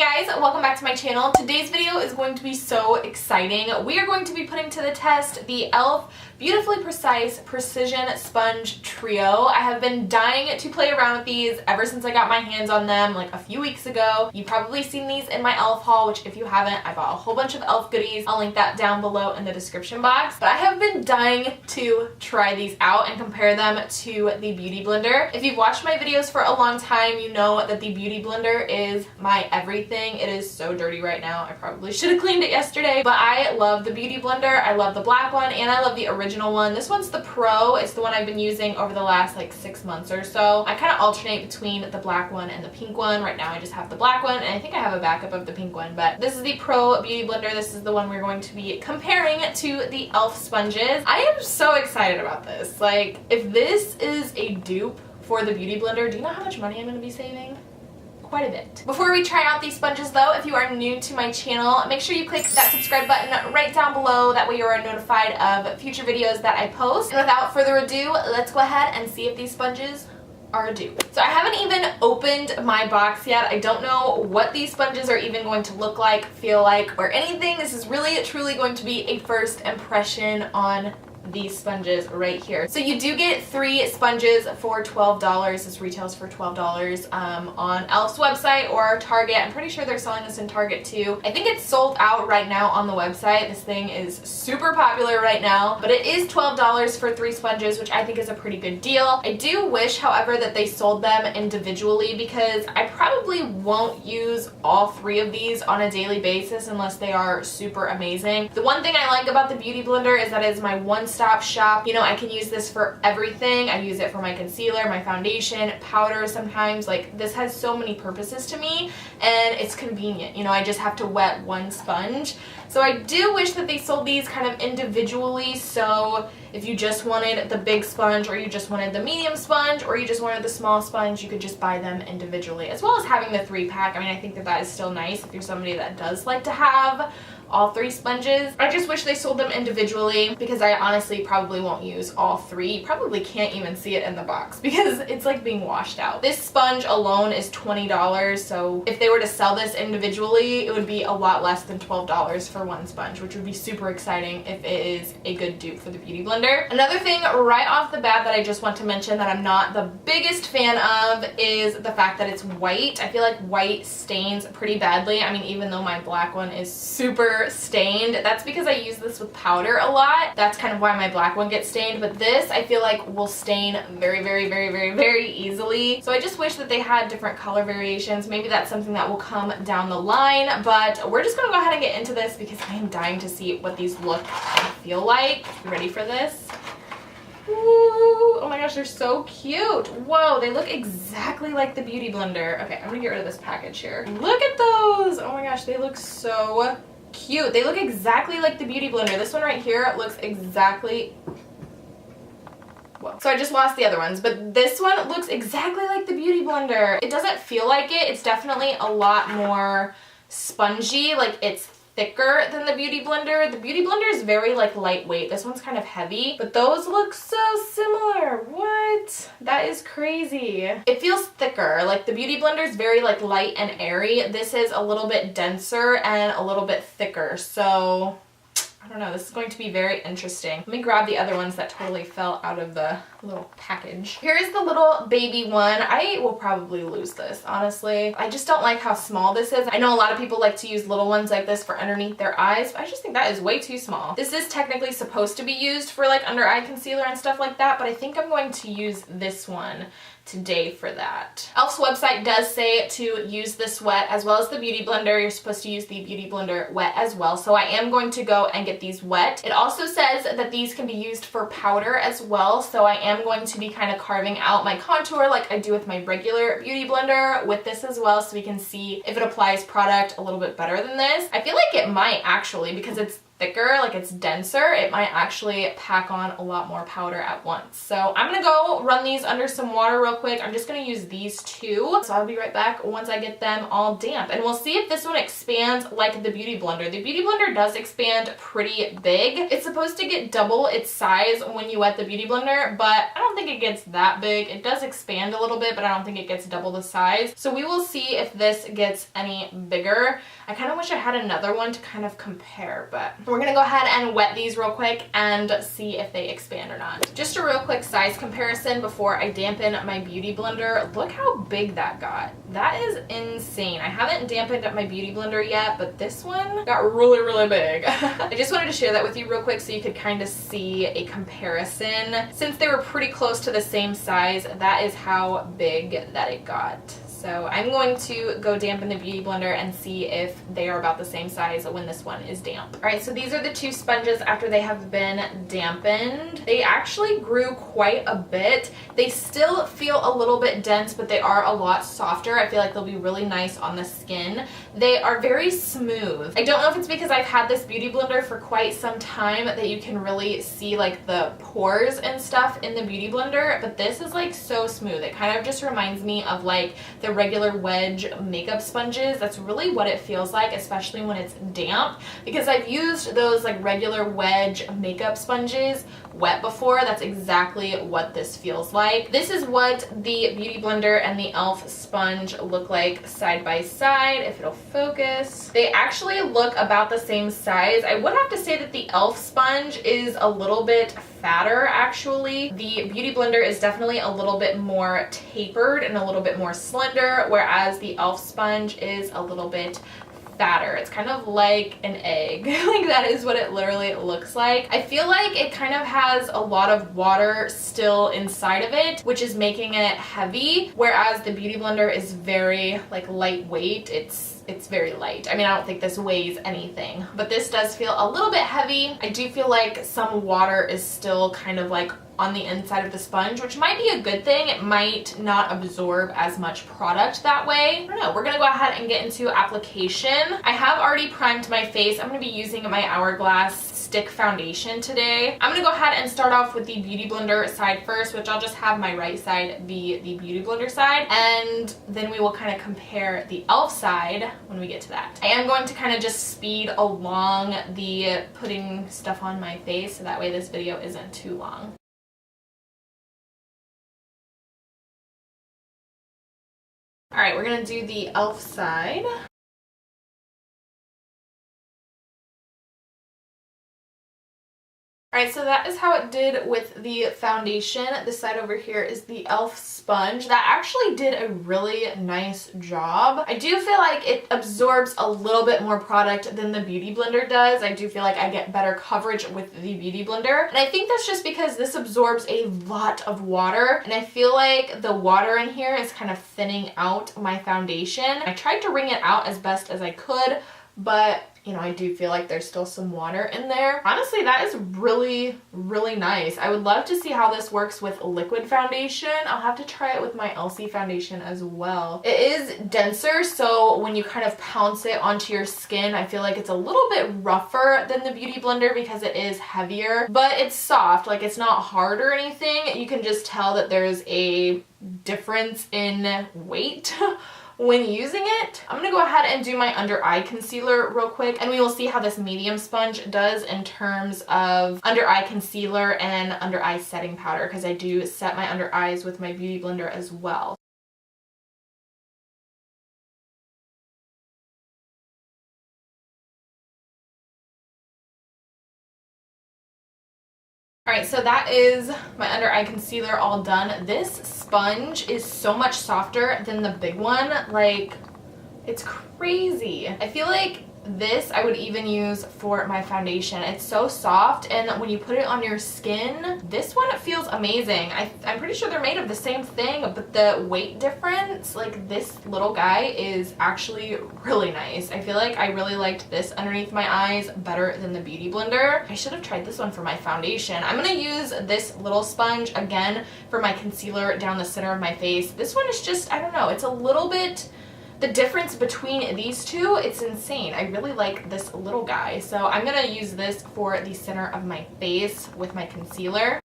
Hey guys, welcome back to my channel. Today's video is going to be so exciting. We are going to be putting to the test the e.l.f. Beautifully Precise Precision Sponge Trio. I have been dying to play around with these ever since I got my hands on them like a few weeks ago. You've probably seen these in my e.l.f. haul, which if you haven't, I bought a whole bunch of e.l.f. goodies. I'll link that down below in the description box. But I have been dying to try these out and compare them to the Beauty Blender. If you've watched my videos for a long time, you know that the Beauty Blender is my everything. It is so dirty right now. I probably should have cleaned it yesterday, but I love the Beauty Blender. I love the black one and I love the original one. This one's the Pro. It's the one I've been using over the last like 6 months or so. I kind of alternate between the black one and the pink one. Right now I just have the black one and I think I have a backup of the pink one, but this is the Pro Beauty Blender. This is the one we're going to be comparing to the e.l.f. sponges. I am so excited about this. Like, if this is a dupe for the Beauty Blender, do you know how much money I'm going to be saving? Quite a bit. Before we try out these sponges though, if you are new to my channel, make sure you click that subscribe button right down below. That way you are notified of future videos that I post. And without further ado, let's go ahead and see if these sponges are a dupe. So I haven't even opened my box yet. I don't know what these sponges are even going to look like, feel like, or anything. This is really truly going to be a first impression on these sponges right here. So you do get 3 sponges for $12. This retails for $12 on e.l.f.'s website or Target. I'm pretty sure they're selling this in Target too. I think it's sold out right now on the website. This thing is super popular right now, but it is $12 for 3 sponges, which I think is a pretty good deal. I do wish, however, that they sold them individually because I probably won't use all 3 of these on a daily basis unless they are super amazing. The one thing I like about the Beauty Blender is that it's my one-stop shop. You know, I can use this for everything. I use it for my concealer, my foundation, powder sometimes. Like, this has so many purposes to me and it's convenient. You know, I just have to wet one sponge. So I do wish that they sold these kind of individually, so if you just wanted the big sponge or you just wanted the medium sponge or you just wanted the small sponge, you could just buy them individually, as well as having the 3-pack. I mean, I think that that is still nice if you're somebody that does like to have all 3 sponges. I just wish they sold them individually because I honestly probably won't use all 3. You probably can't even see it in the box because it's like being washed out. This sponge alone is $20, so if they were to sell this individually, it would be a lot less than $12 for one sponge, which would be super exciting if it is a good dupe for the Beauty Blender. Another thing right off the bat that I just want to mention that I'm not the biggest fan of is the fact that it's white. I feel like white stains pretty badly. I mean, even though my black one is super stained, that's because I use this with powder a lot. That's kind of why my black one gets stained, but this I feel like will stain very easily. So I just wish that they had different color variations. Maybe that's something that will come down the line, but we're just gonna go ahead and get into this because I am dying to see what these look and feel like. You ready for this? Ooh, oh my gosh, they're so cute. Whoa, they look exactly like the Beauty Blender. Okay, I'm gonna get rid of this package here. Look at those. Oh my gosh, they look so cute. They look exactly like the Beauty Blender. This one right here looks exactly... Whoa. So I just lost the other ones, but this one looks exactly like the Beauty Blender. It doesn't feel like it. It's definitely a lot more spongy. Like, it's thicker than the Beauty Blender. The Beauty Blender is very like lightweight. This one's kind of heavy, but those look so similar. What? That is crazy. It feels thicker. Like, the Beauty Blender is very like light and airy. This is a little bit denser and a little bit thicker. So I don't know, this is going to be very interesting. Let me grab the other ones that totally fell out of the little package. Here's the little baby one. I will probably lose this, honestly. I just don't like how small this is. I know a lot of people like to use little ones like this for underneath their eyes, but I just think that is way too small. This is technically supposed to be used for like under eye concealer and stuff like that, but I think I'm going to use this one today for that. e.l.f.'s website does say to use this wet as well as the Beauty Blender. You're supposed to use the Beauty Blender wet as well, so I am going to go and get these wet. It also says that these can be used for powder as well, so I am going to be kind of carving out my contour like I do with my regular Beauty Blender with this as well, so we can see if it applies product a little bit better than this. I feel like it might actually, because it's thicker, like it's denser, it might actually pack on a lot more powder at once. So I'm gonna go run these under some water real quick. I'm just gonna use these two. So I'll be right back once I get them all damp. And we'll see if this one expands like the Beauty Blender. The Beauty Blender does expand pretty big. It's supposed to get double its size when you wet the Beauty Blender, but I don't think it gets that big. It does expand a little bit, but I don't think it gets double the size. So we will see if this gets any bigger. I kind of wish I had another one to kind of compare, but we're gonna go ahead and wet these real quick and see if they expand or not. Just a real quick size comparison before I dampen my Beauty Blender. Look how big that got. That is insane. I haven't dampened up my Beauty Blender yet, but this one got really, really big. I just wanted to share that with you real quick so you could kind of see a comparison. Since they were pretty close to the same size, that is how big that it got. So I'm going to go dampen the Beauty Blender and see if they are about the same size when this one is damp. All right, so these are the two sponges after they have been dampened. They actually grew quite a bit. They still feel a little bit dense, but they are a lot softer. I feel like they'll be really nice on the skin. They are very smooth. I don't know if it's because I've had this Beauty Blender for quite some time that you can really see like the pores and stuff in the Beauty Blender, but this is like so smooth. It kind of just reminds me of like the regular wedge makeup sponges. That's really what it feels like, especially when it's damp, because I've used those like regular wedge makeup sponges wet before. That's exactly what this feels like. This is what the Beauty Blender and the e.l.f. sponge look like side by side, if it'll focus. They actually look about the same size. I would have to say that the e.l.f. sponge is a little bit fatter actually. The Beauty Blender is definitely a little bit more tapered and a little bit more slender, whereas the e.l.f. sponge is a little bit fatter. It's kind of like an egg. Like that is what it literally looks like. I feel like it kind of has a lot of water still inside of it, which is making it heavy, whereas the Beauty Blender is very like lightweight. It's very light. I mean, I don't think this weighs anything, but this does feel a little bit heavy. I do feel like some water is still kind of like on the inside of the sponge, which might be a good thing. It might not absorb as much product that way. I don't know. We're gonna go ahead and get into application. I have already primed my face. I'm gonna be using my Hourglass stick foundation today. I'm gonna go ahead and start off with the Beauty Blender side first, which I'll just have my right side be the Beauty Blender side, and then we will kind of compare the e.l.f. side when we get to that. I am going to kind of just speed along the putting stuff on my face so that way this video isn't too long. All right, we're gonna do the e.l.f. side. Alright, so that is how it did with the foundation. This side over here is the e.l.f. sponge. That actually did a really nice job. I do feel like it absorbs a little bit more product than the Beauty Blender does. I do feel like I get better coverage with the Beauty Blender. And I think that's just because this absorbs a lot of water. And I feel like the water in here is kind of thinning out my foundation. I tried to wring it out as best as I could, but you know, I do feel like there's still some water in there. Honestly, that is really, really nice. I would love to see how this works with liquid foundation. I'll have to try it with my Elsie foundation as well. It is denser, so when you kind of pounce it onto your skin, I feel like it's a little bit rougher than the Beauty Blender because it is heavier, but it's soft. Like, it's not hard or anything. You can just tell that there's a difference in weight when using it. I'm gonna go ahead and do my under eye concealer real quick, and we will see how this medium sponge does in terms of under eye concealer and under eye setting powder, because I do set my under eyes with my Beauty Blender as well. Alright, so that is my under eye concealer all done. This sponge is so much softer than the big one. Like, it's crazy. I feel like this I would even use for my foundation. It's so soft, and when you put it on your skin, this one feels amazing. I'm pretty sure they're made of the same thing, but the weight difference, like this little guy is actually really nice. I feel like I really liked this underneath my eyes better than the Beauty Blender. I should have tried this one for my foundation. I'm gonna use this little sponge again for my concealer down the center of my face. This one is just, I don't know, it's a little bit the difference between these two, it's insane. I really like this little guy. So I'm gonna use this for the center of my face with my concealer.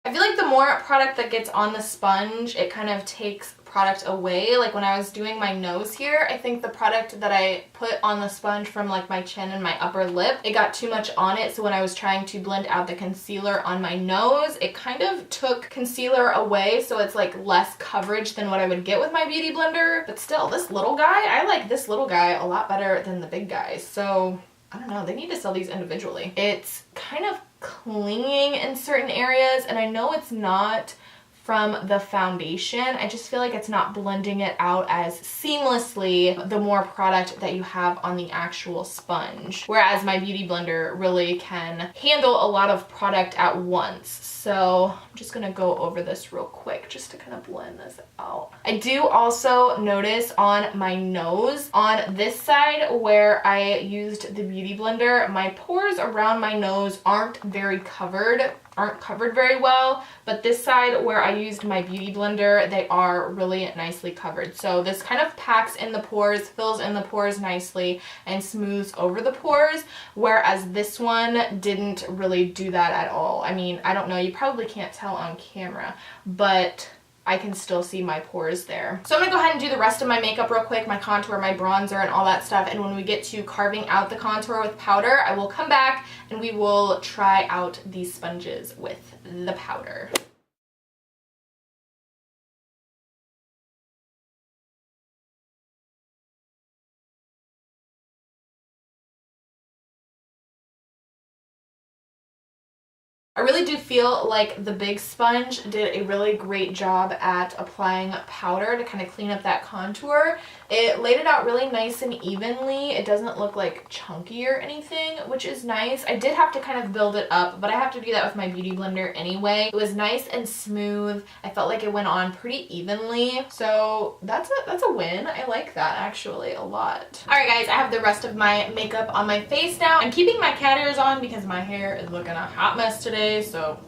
I feel like the more product that gets on the sponge, it kind of takes product away. Like when I was doing my nose here, I think the product that I put on the sponge from like my chin and my upper lip, it got too much on it. So when I was trying to blend out the concealer on my nose, it kind of took concealer away. So it's like less coverage than what I would get with my beauty blender. But still, this little guy, I like this little guy a lot better than the big guy. So I don't know, they need to sell these individually. It's kind of clinging in certain areas, and I know it's not from the foundation. I just feel like it's not blending it out as seamlessly the more product that you have on the actual sponge. Whereas my beauty blender really can handle a lot of product at once. So I'm just gonna go over this real quick just to kind of blend this out. I do also notice on my nose, on this side where I used the beauty blender, my pores around my nose aren't covered very well, but this side where I used my beauty blender, they are really nicely covered. So this kind of packs in the pores, fills in the pores nicely, and smooths over the pores, whereas this one didn't really do that at all. I mean, I don't know, you probably can't tell on camera, but I can still see my pores there. So I'm gonna go ahead and do the rest of my makeup real quick, my contour, my bronzer, and all that stuff. And when we get to carving out the contour with powder, I will come back and we will try out these sponges with the powder. I really do feel like the big sponge did a really great job at applying powder to kind of clean up that contour. It laid it out really nice and evenly. It doesn't look like chunky or anything, which is nice. I did have to kind of build it up, but I have to do that with my beauty blender anyway. It was nice and smooth. I felt like it went on pretty evenly. So that's a win. I like that actually a lot. All right guys, I have the rest of my makeup on my face now. I'm keeping my cat ears on because my hair is looking a hot mess today. So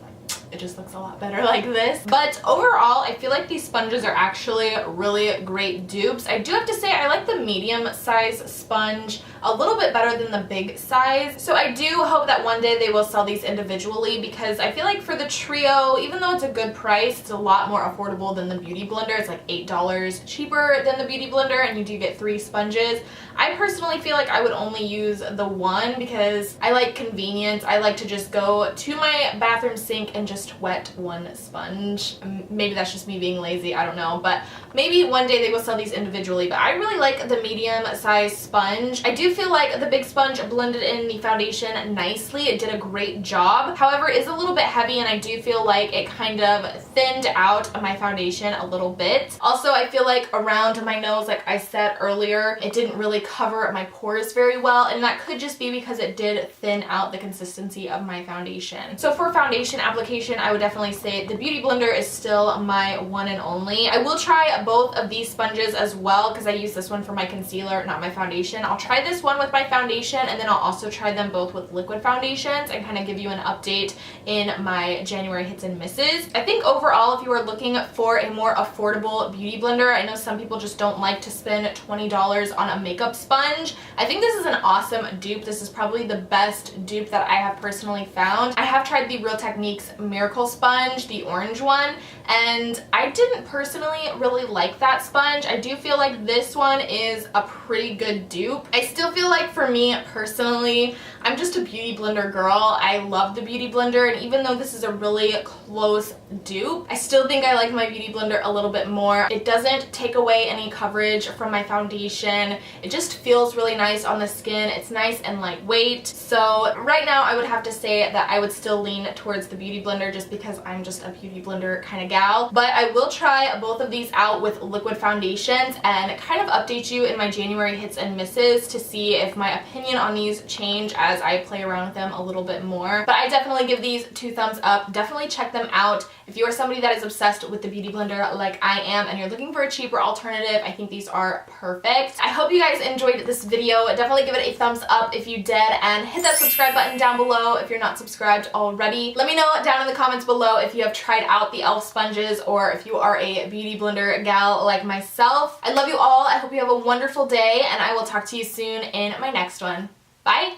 it just looks a lot better like this. But overall, I feel like these sponges are actually really great dupes. I do have to say I like the medium size sponge a little bit better than the big size. So I do hope that one day they will sell these individually, because I feel like for the trio, even though it's a good price, it's a lot more affordable than the beauty blender. It's like $8 cheaper than the beauty blender, and you do get 3 sponges. I personally feel like I would only use the one because I like convenience. I like to just go to my bathroom sink and just wet one sponge. Maybe that's just me being lazy, I don't know, but maybe one day they will sell these individually. But I really like the medium size sponge. I do feel like the big sponge blended in the foundation nicely. It did a great job. However, it is a little bit heavy, and I do feel like it kind of thinned out my foundation a little bit. Also, I feel like around my nose, like I said earlier, it didn't really cover my pores very well, and that could just be because it did thin out the consistency of my foundation. So for foundation application, I would definitely say the beauty blender is still my one and only. I will try both of these sponges as well because I use this one for my concealer, not my foundation. I'll try this one with my foundation, and then I'll also try them both with liquid foundations and kind of give you an update in my January hits and misses. I think overall, if you are looking for a more affordable beauty blender, I know some people just don't like to spend $20 on a makeup sponge. I think this is an awesome dupe. This is probably the best dupe that I have personally found. I have tried the Real Techniques Miracle Sponge, the orange one, and I didn't personally really like that sponge. I do feel like this one is a pretty good dupe. I still feel like for me personally, I'm just a beauty blender girl. I love the beauty blender, and even though this is a really close dupe, I still think I like my beauty blender a little bit more. It doesn't take away any coverage from my foundation. It just feels really nice on the skin. It's nice and lightweight. So right now I would have to say that I would still lean towards the beauty blender just because I'm just a beauty blender kind of gal. But I will try both of these out with liquid foundations and kind of update you in my January hits and misses to see if my opinion on these change as as I play around with them a little bit more. But I definitely give these 2 thumbs up. Definitely check them out. If you are somebody that is obsessed with the beauty blender like I am and you're looking for a cheaper alternative, I think these are perfect. I hope you guys enjoyed this video. Definitely give it a thumbs up if you did, and hit that subscribe button down below if you're not subscribed already. Let me know down in the comments below if you have tried out the e.l.f. sponges or if you are a beauty blender gal like myself. I love you all. I hope you have a wonderful day, and I will talk to you soon in my next one. Bye!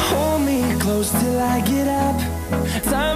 Hold me close till I get up. Time